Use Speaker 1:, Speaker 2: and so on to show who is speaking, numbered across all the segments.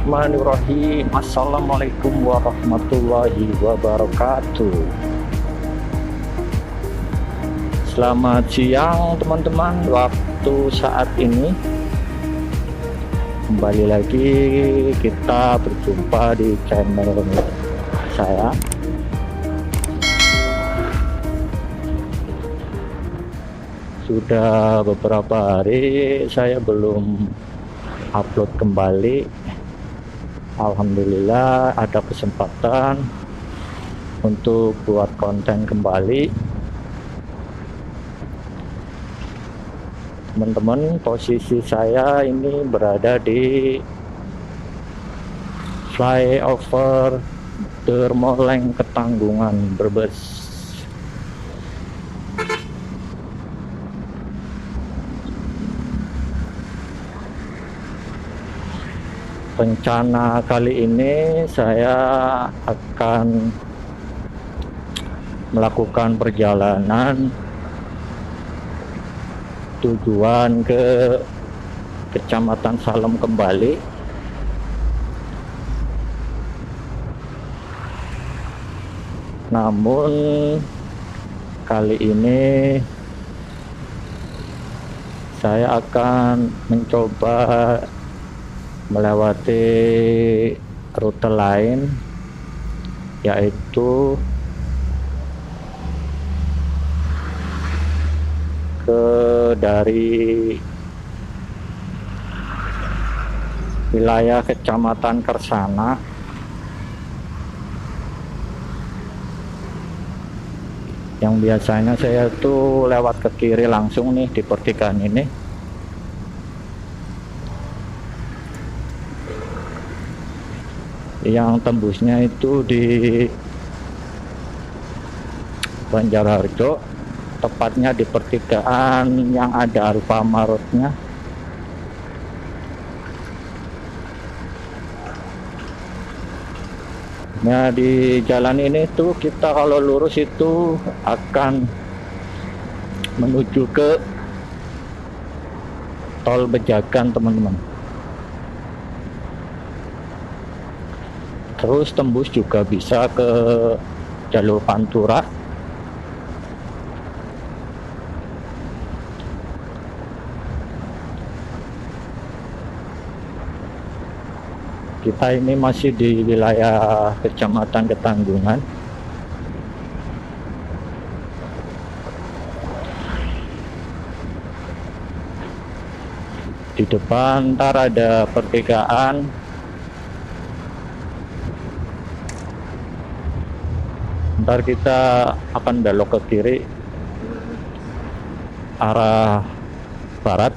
Speaker 1: Bismillahirrahmanirrahim. Assalamualaikum warahmatullahi wabarakatuh. Selamat siang teman-teman. Waktu saat ini kembali lagi kita berjumpa di channel saya. Sudah beberapa hari saya belum upload kembali. Alhamdulillah ada kesempatan untuk buat konten kembali. Teman-teman, posisi saya ini berada di flyover Dermoleng Ketanggungan, Brebes. Rencana kali ini saya akan melakukan perjalanan tujuan ke Kecamatan Salem kembali. Namun kali ini saya akan mencoba melewati rute lain, yaitu dari wilayah Kecamatan Kersana yang biasanya saya tuh lewat ke kiri langsung nih di pertigaan ini. Yang tembusnya itu di Banjarharjo, tepatnya di pertigaan yang ada Alfamaretnya. Nah, di jalan ini tuh kita kalau lurus itu akan menuju ke Tol Bejagan, teman-teman. Terus tembus juga bisa ke jalur Pantura. Kita ini masih di wilayah Kecamatan Ketanggungan. Di depan ntar ada pertigaan. Ntar kita akan belok ke kiri arah barat,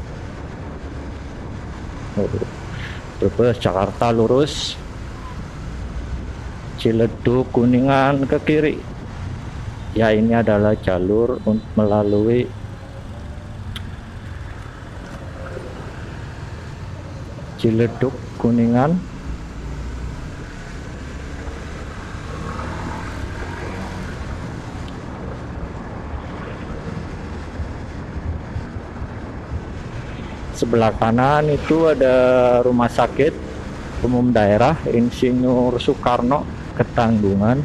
Speaker 1: Brebes Jakarta lurus, Ciledug Kuningan ke kiri. Ya, ini adalah jalur melalui Ciledug Kuningan. Sebelah kanan itu ada Rumah Sakit Umum Daerah Insinyur Soekarno Ketanggungan.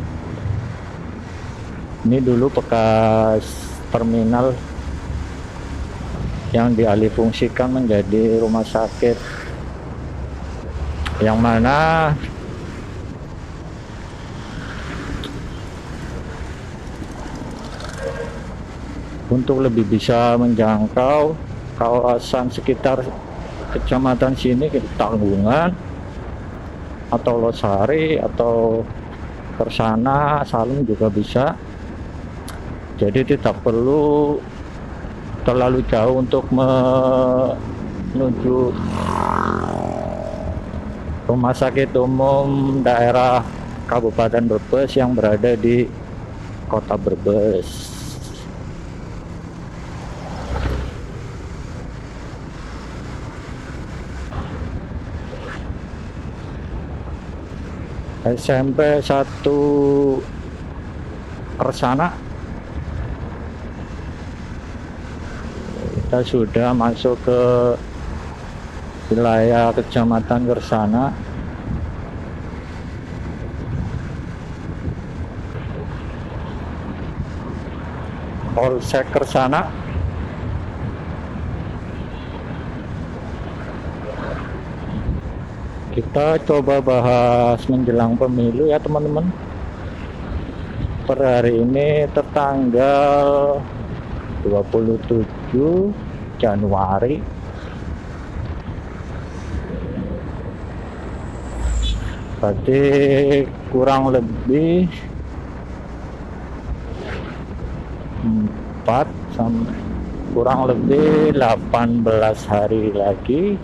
Speaker 1: Ini dulu bekas terminal yang dialihfungsikan menjadi rumah sakit, yang mana untuk lebih bisa menjangkau kawasan sekitar kecamatan sini, Ketanggungan atau Losari atau Kersana, Salem juga bisa. Jadi tidak perlu terlalu jauh untuk menuju Rumah Sakit Umum Daerah Kabupaten Brebes yang berada di Kota Brebes. SMP 1 Kersana, kita sudah masuk ke wilayah Kecamatan Kersana. Polsek Kersana. Kita coba bahas menjelang pemilu ya teman-teman. Per hari ini tertanggal 27 Januari. Berarti kurang lebih 4 sampai kurang lebih 18 hari lagi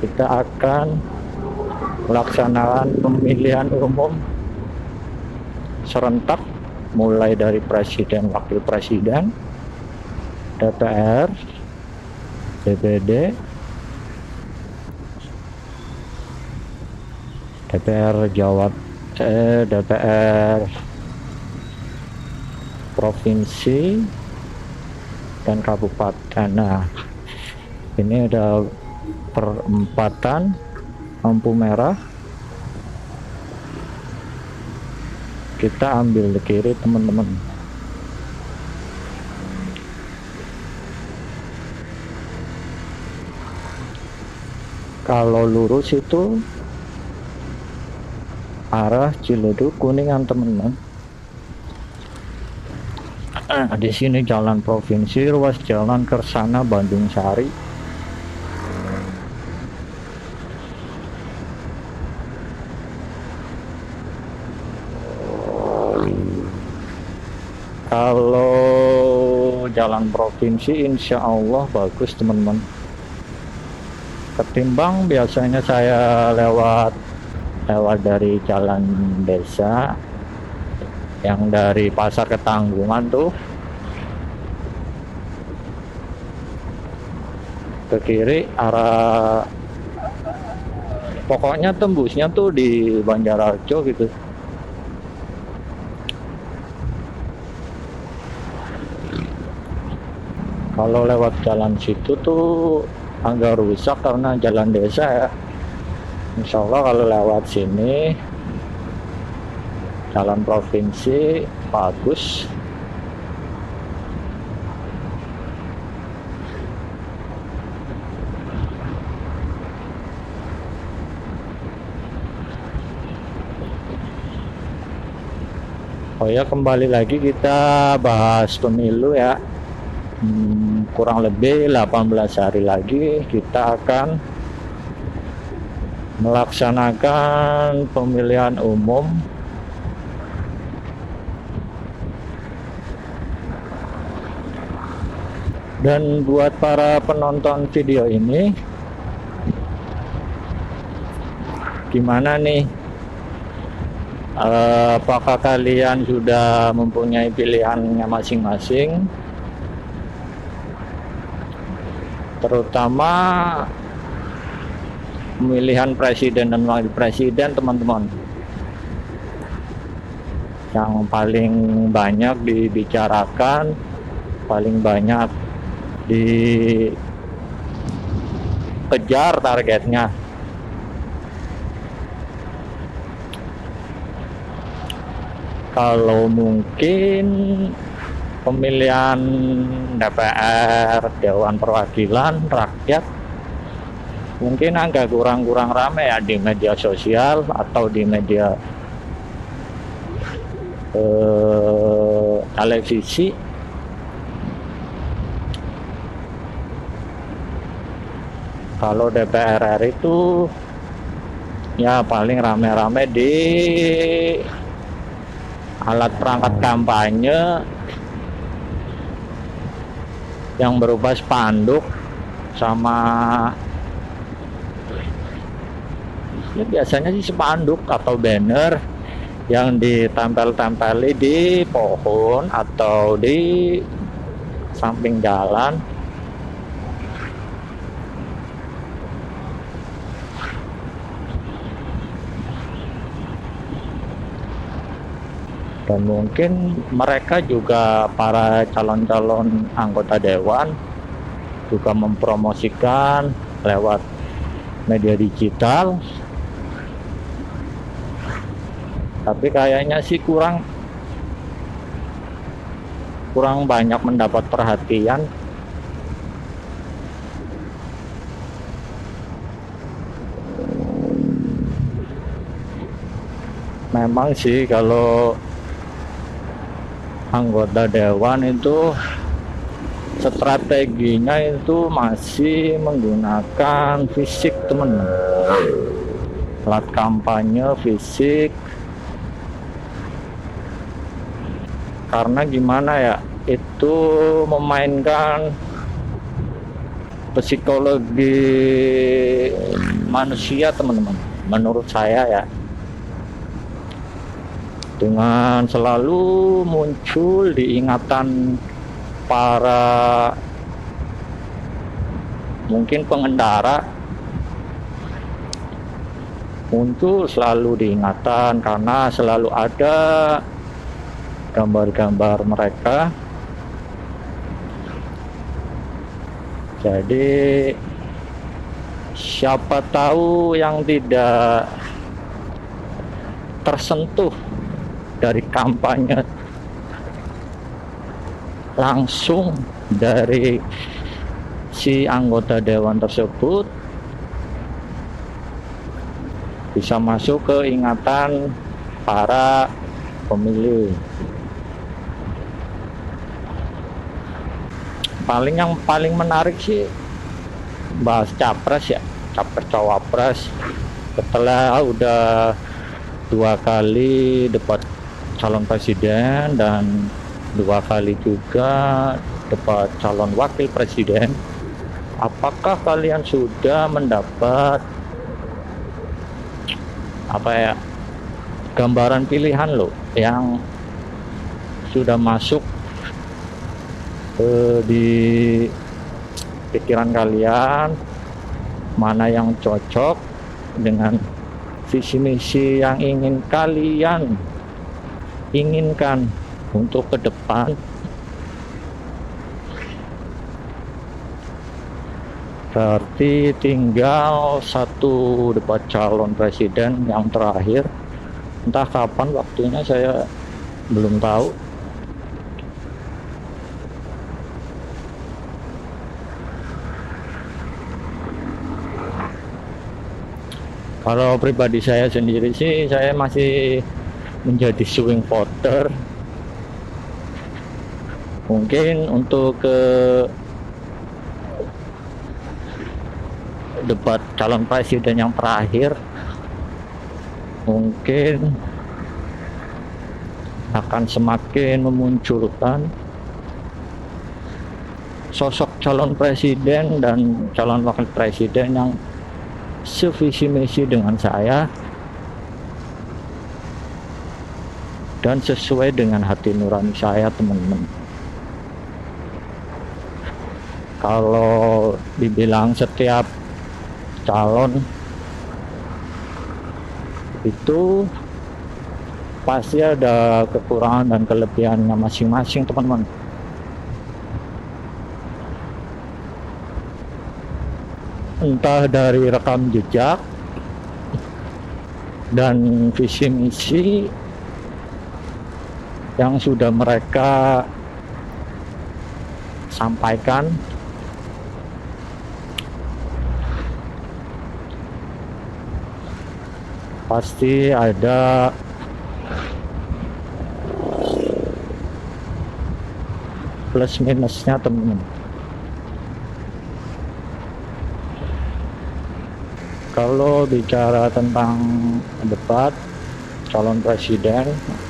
Speaker 1: kita akan melaksanakan pemilihan umum serentak, mulai dari presiden, wakil presiden, DPR, DPD, DPR provinsi dan kabupaten. Nah, ini ada perempatan lampu merah. Kita ambil di kiri teman-teman. Kalau lurus itu arah Ciledug Kuningan teman-teman. Di sini jalan provinsi, ruas jalan Kersana Bandung Sari. Kalau jalan provinsi insya Allah bagus teman-teman, ketimbang biasanya saya lewat dari jalan desa yang dari Pasar Ketanggungan tuh ke kiri, arah pokoknya tembusnya tuh di Banjarharjo gitu. Kalau lewat jalan situ tuh agak rusak karena jalan desa ya. Insya Allah kalau lewat sini jalan provinsi bagus. Oh ya, kembali lagi kita bahas pemilu ya. Kurang lebih 18 hari lagi kita akan melaksanakan pemilihan umum dan buat para penonton video ini, gimana nih, apakah kalian sudah mempunyai pilihannya masing-masing, terutama pemilihan presiden dan wakil presiden teman-teman, yang paling banyak dibicarakan, paling banyak dikejar targetnya. Kalau mungkin pemilihan DPR, Dewan Perwakilan Rakyat, mungkin agak kurang rame ya di media sosial atau di media televisi. Kalau DPR RI itu ya paling rame-rame di alat perangkat kampanye yang berupa spanduk sama ya biasanya sih spanduk atau banner yang ditempel-tempeli di pohon atau di samping jalan. Dan mungkin mereka juga, para calon-calon anggota dewan, juga mempromosikan lewat media digital. Tapi kayaknya sih kurang kurang banyak mendapat perhatian. Memang sih kalau anggota dewan itu strateginya itu masih menggunakan fisik, teman-teman. Alat kampanye fisik, karena gimana ya, itu memainkan psikologi manusia, teman-teman, menurut saya ya, dengan selalu muncul di ingatan para mungkin pengendara, muncul selalu diingatan karena selalu ada gambar-gambar mereka. Jadi siapa tahu yang tidak tersentuh dari kampanye langsung dari si anggota dewan tersebut bisa masuk ke ingatan para pemilih. Yang paling menarik sih bahas capres ya, capres cawapres. Setelah udah 2 kali debat calon presiden dan 2 kali juga debat calon wakil presiden, apakah kalian sudah mendapat gambaran pilihan lo yang sudah masuk di pikiran kalian, mana yang cocok dengan visi misi yang ingin kalian inginkan untuk ke depan? Berarti tinggal 1 debat calon presiden yang terakhir. Entah kapan waktunya saya belum tahu. Kalau pribadi saya sendiri sih, saya masih menjadi swing voter. Mungkin untuk ke debat calon presiden yang terakhir, mungkin akan semakin memunculkan sosok calon presiden dan calon wakil presiden yang sevisi misi dengan saya dan sesuai dengan hati nurani saya, teman-teman. Kalau dibilang setiap calon itu pasti ada kekurangan dan kelebihannya masing-masing, teman-teman. Entah dari rekam jejak dan visi misi yang sudah mereka sampaikan, pasti ada plus minusnya, teman-teman. Kalau bicara tentang debat calon presiden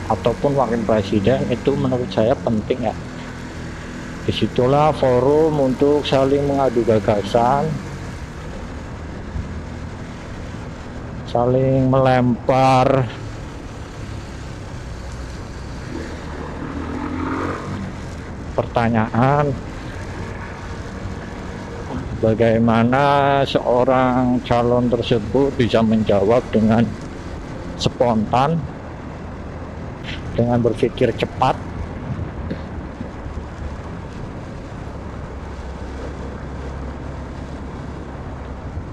Speaker 1: ataupun wakil presiden, itu menurut saya penting ya. Disitulah forum untuk saling mengadu gagasan, saling melempar pertanyaan, bagaimana seorang calon tersebut bisa menjawab dengan spontan, dengan berpikir cepat.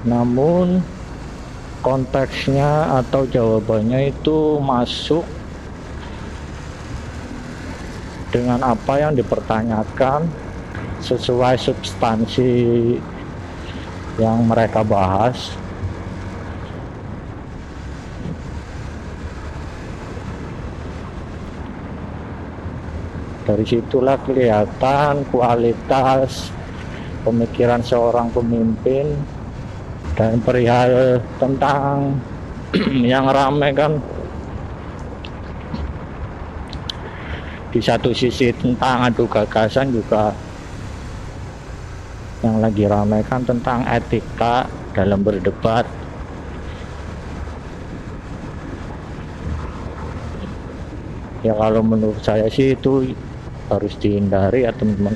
Speaker 1: Namun konteksnya atau jawabannya itu masuk dengan apa yang dipertanyakan, sesuai substansi yang mereka bahas. Dari situlah kelihatan kualitas pemikiran seorang pemimpin. Dan perihal tentang yang ramai kan, di satu sisi tentang adu gagasan juga yang lagi ramai kan tentang etika dalam berdebat. Ya kalau menurut saya sih itu harus dihindari ya teman-teman.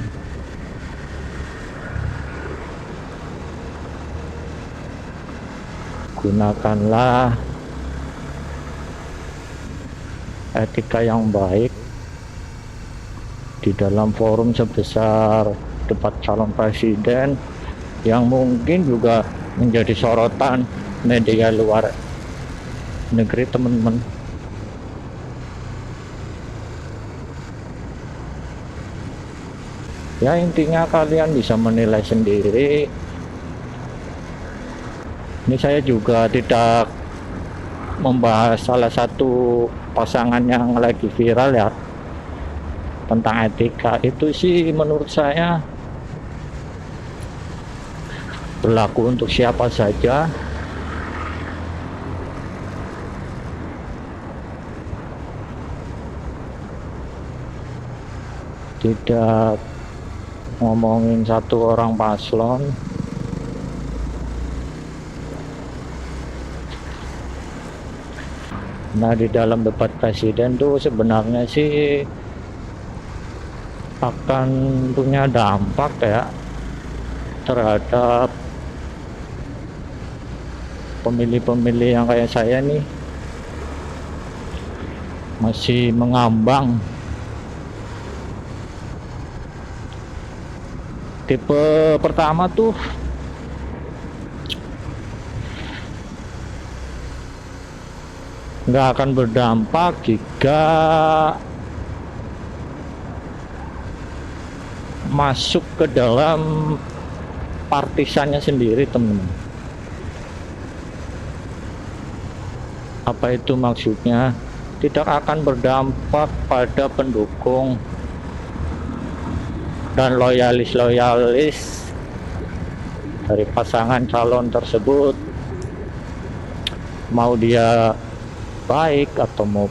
Speaker 1: Gunakanlah etika yang baik di dalam forum sebesar debat calon presiden yang mungkin juga menjadi sorotan media luar negeri teman-teman. Ya intinya kalian bisa menilai sendiri. Ini saya juga tidak membahas salah satu pasangan yang lagi viral ya tentang etika. Itu sih menurut saya berlaku untuk siapa saja. Tidak ngomongin satu orang paslon. Nah di dalam debat presiden tuh sebenarnya sih akan punya dampak ya terhadap pemilih-pemilih yang kayak saya nih, masih mengambang. Tipe pertama tuh nggak akan berdampak jika masuk ke dalam partisannya sendiri teman-teman. Apa itu maksudnya? Tidak akan berdampak pada pendukung dan loyalis dari pasangan calon tersebut, mau dia baik atau mau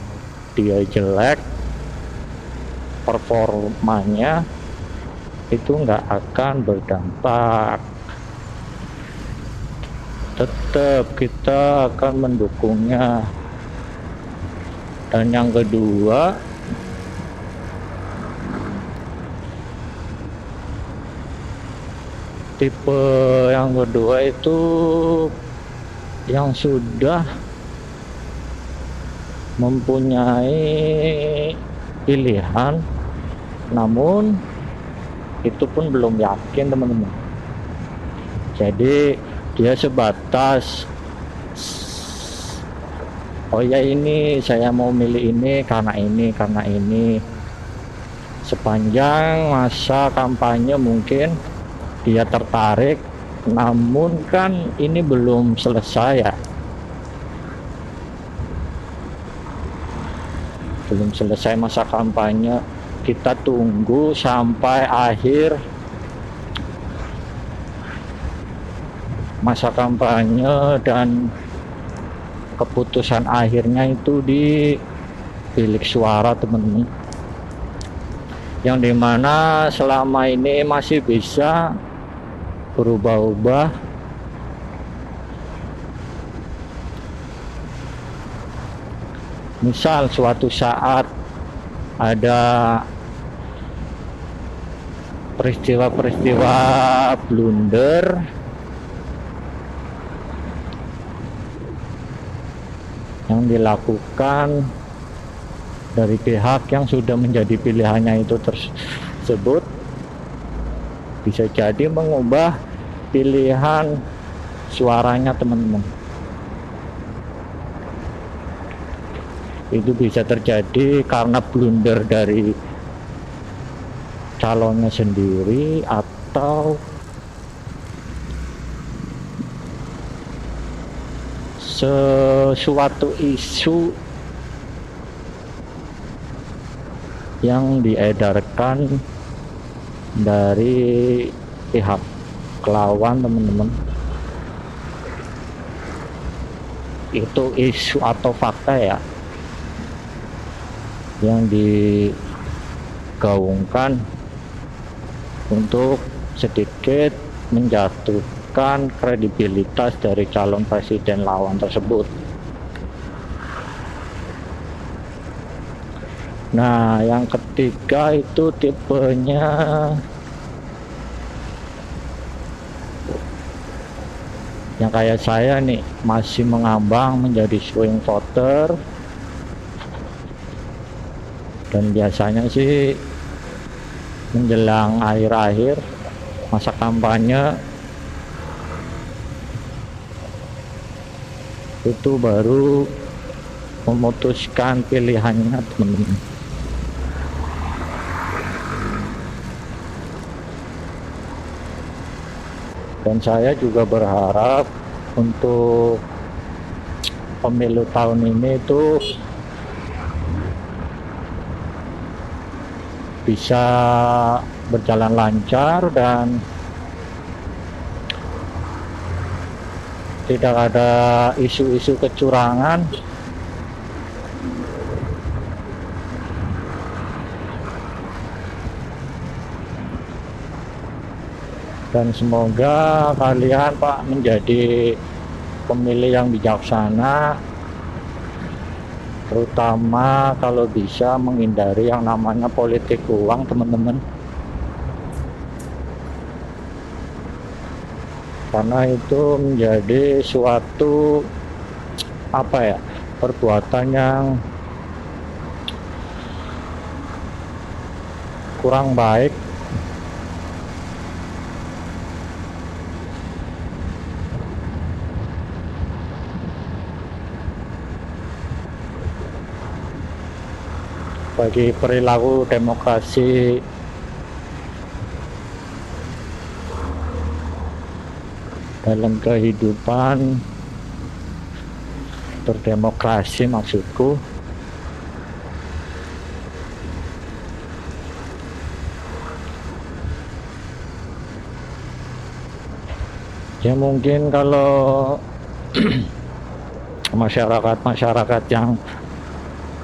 Speaker 1: dia jelek, performanya itu nggak akan berdampak. Tetap kita akan mendukungnya. Dan yang kedua, tipe yang kedua itu yang sudah mempunyai pilihan, namun itu pun belum yakin teman-teman. Jadi dia sebatas, oh ya ini saya mau milih ini karena ini. Sepanjang masa kampanye mungkin dia tertarik, namun kan ini belum selesai ya. Belum selesai masa kampanye, kita tunggu sampai akhir masa kampanye dan keputusan akhirnya itu di bilik suara teman-teman, yang dimana selama ini masih bisa berubah-ubah. Misal suatu saat ada peristiwa-peristiwa blunder yang dilakukan dari pihak yang sudah menjadi pilihannya itu tersebut, bisa jadi mengubah pilihan suaranya teman-teman. Itu bisa terjadi karena blunder dari calonnya sendiri atau sesuatu isu yang diedarkan dari pihak lawan, teman-teman. Itu isu atau fakta ya yang digaungkan untuk sedikit menjatuhkan kredibilitas dari calon presiden lawan tersebut. Nah, yang ketiga itu tipenya yang kayak saya nih, masih mengambang menjadi swing voter, dan biasanya sih menjelang akhir-akhir masa kampanye itu baru memutuskan pilihannya, teman-teman. Dan saya juga berharap untuk pemilu tahun ini itu bisa berjalan lancar dan tidak ada isu-isu kecurangan. Dan semoga kalian, Pak, menjadi pemilih yang bijaksana, terutama kalau bisa menghindari yang namanya politik uang, teman-teman. Karena itu menjadi suatu perbuatan yang kurang baik bagi perilaku demokrasi dalam kehidupan berdemokrasi, maksudku. Ya mungkin kalau masyarakat yang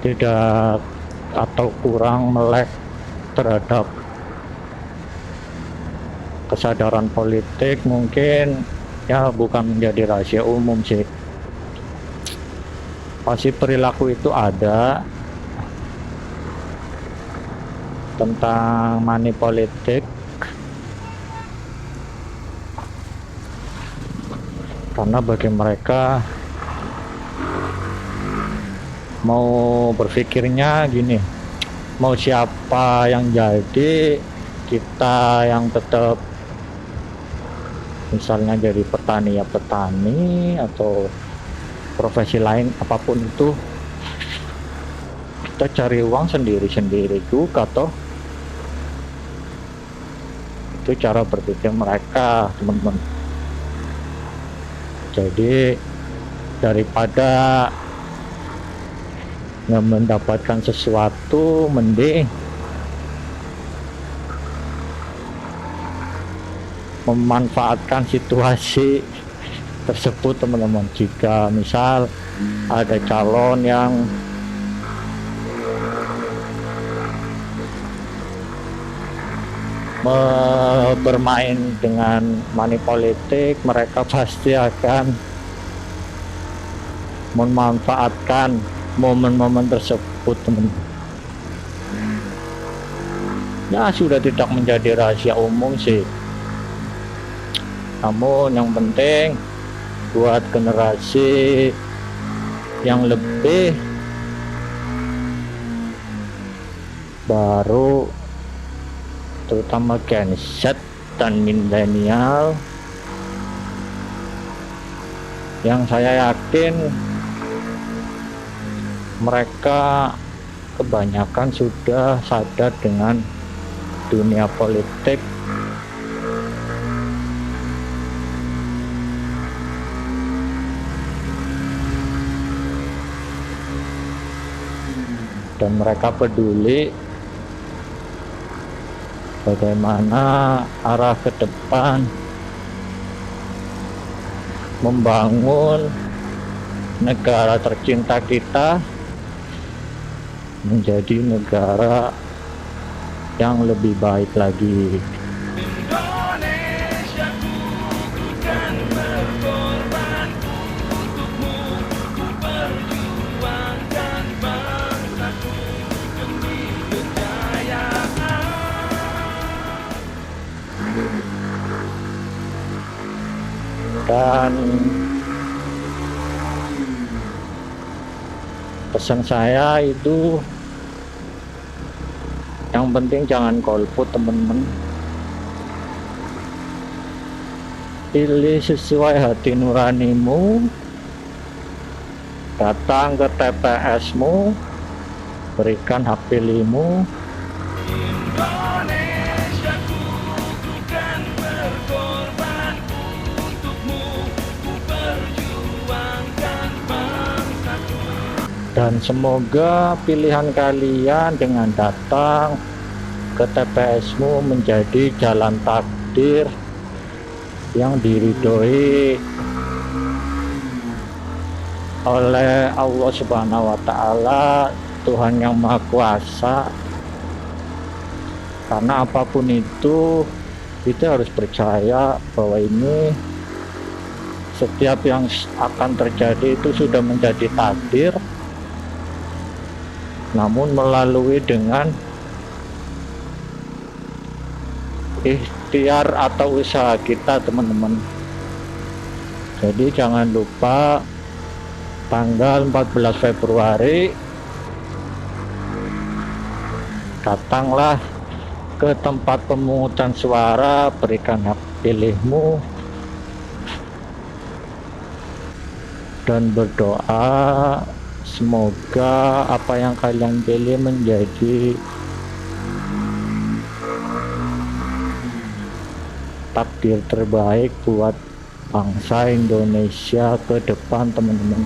Speaker 1: tidak atau kurang melek terhadap kesadaran politik, mungkin ya bukan menjadi rahasia umum sih, pasti perilaku itu ada tentang money politik, karena bagi mereka mau berpikirnya gini, mau siapa yang jadi, kita yang tetap misalnya jadi petani ya petani, atau profesi lain apapun itu, kita cari uang sendiri-sendiri juga toh. Itu cara berpikir mereka, teman-teman. Jadi daripada nggak mendapatkan sesuatu, mending memanfaatkan situasi tersebut, teman-teman. Jika misal ada calon yang bermain dengan money politik, mereka pasti akan memanfaatkan momen-momen tersebut, teman-teman. Ya sudah tidak menjadi rahasia umum sih, namun yang penting buat generasi yang lebih baru, terutama Gen Z dan milenial, yang saya yakin mereka kebanyakan sudah sadar dengan dunia politik. Dan mereka peduli bagaimana arah ke depan membangun negara tercinta kita menjadi negara yang lebih baik lagi. Indonesiaku, ku kan berkorban untukmu, ku perjuangkan bangsaku demi kejayaan. Dan pesan saya itu, yang penting jangan golput teman-teman. Pilih sesuai hati nuranimu, datang ke TPS-mu, berikan hak pilihmu. Indonesiaku, ku kan berkorban untukmu, ku perjuangkan bangsaku. Dan semoga pilihan kalian dengan datang ke TPS-mu menjadi jalan takdir yang diridhoi oleh Allah Subhanahu wa Ta'ala, Tuhan yang Maha Kuasa. Karena apapun itu, kita harus percaya bahwa ini setiap yang akan terjadi itu sudah menjadi takdir, namun melalui dengan ikhtiar atau usaha kita teman-teman. Jadi jangan lupa tanggal 14 Februari datanglah ke tempat pemungutan suara, berikan hak pilihmu dan berdoa semoga apa yang kalian pilih menjadi takdir terbaik buat bangsa Indonesia ke depan teman-teman.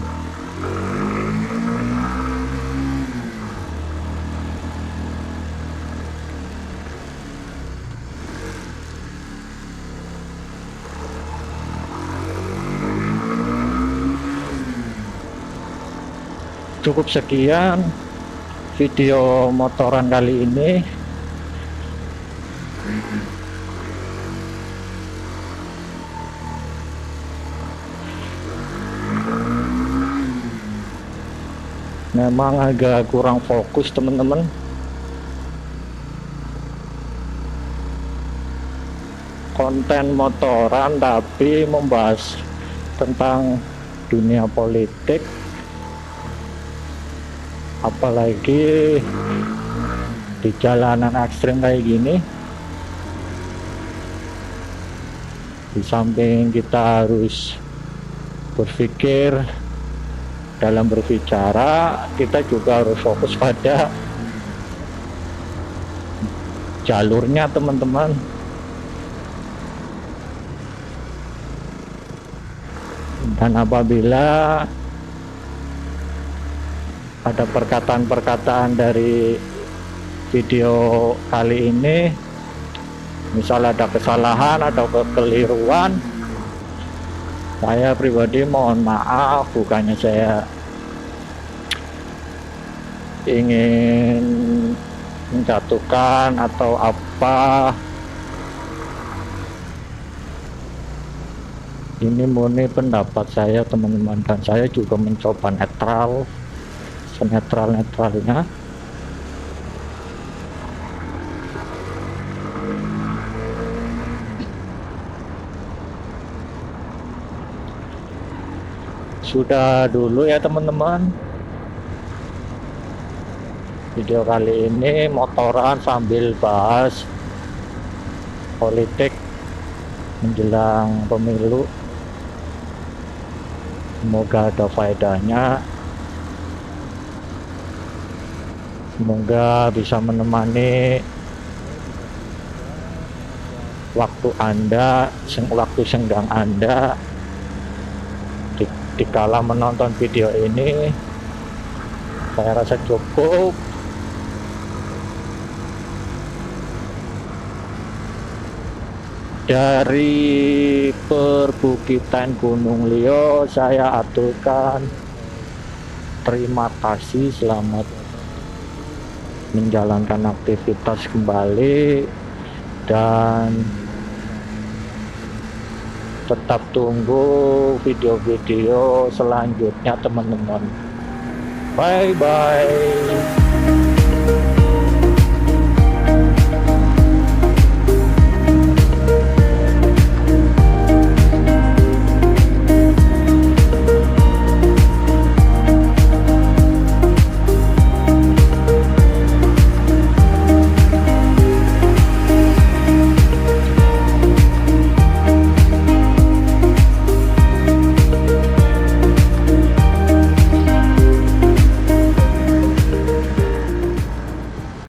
Speaker 1: Cukup sekian video motoran kali ini. Memang agak kurang fokus teman-teman. Konten motoran tapi membahas tentang dunia politik, apalagi di jalanan ekstrim kayak gini. Di samping kita harus berpikir dalam berbicara, kita juga harus fokus pada jalurnya teman-teman. Dan apabila ada perkataan-perkataan dari video kali ini, misal ada kesalahan atau kekeliruan, saya pribadi mohon maaf. Bukannya saya ingin menjatuhkan atau apa, ini murni pendapat saya teman-teman, dan saya juga mencoba netral, senetral-netralnya. Sudah dulu ya teman-teman video kali ini motoran sambil bahas politik menjelang pemilu. Semoga ada faedahnya, semoga bisa menemani waktu Anda, waktu senggang Anda dikala menonton video ini. Saya rasa cukup. Dari perbukitan Gunung Lio, saya aturkan terima kasih, selamat menjalankan aktivitas kembali, dan tetap tunggu video-video selanjutnya teman-teman. Bye bye.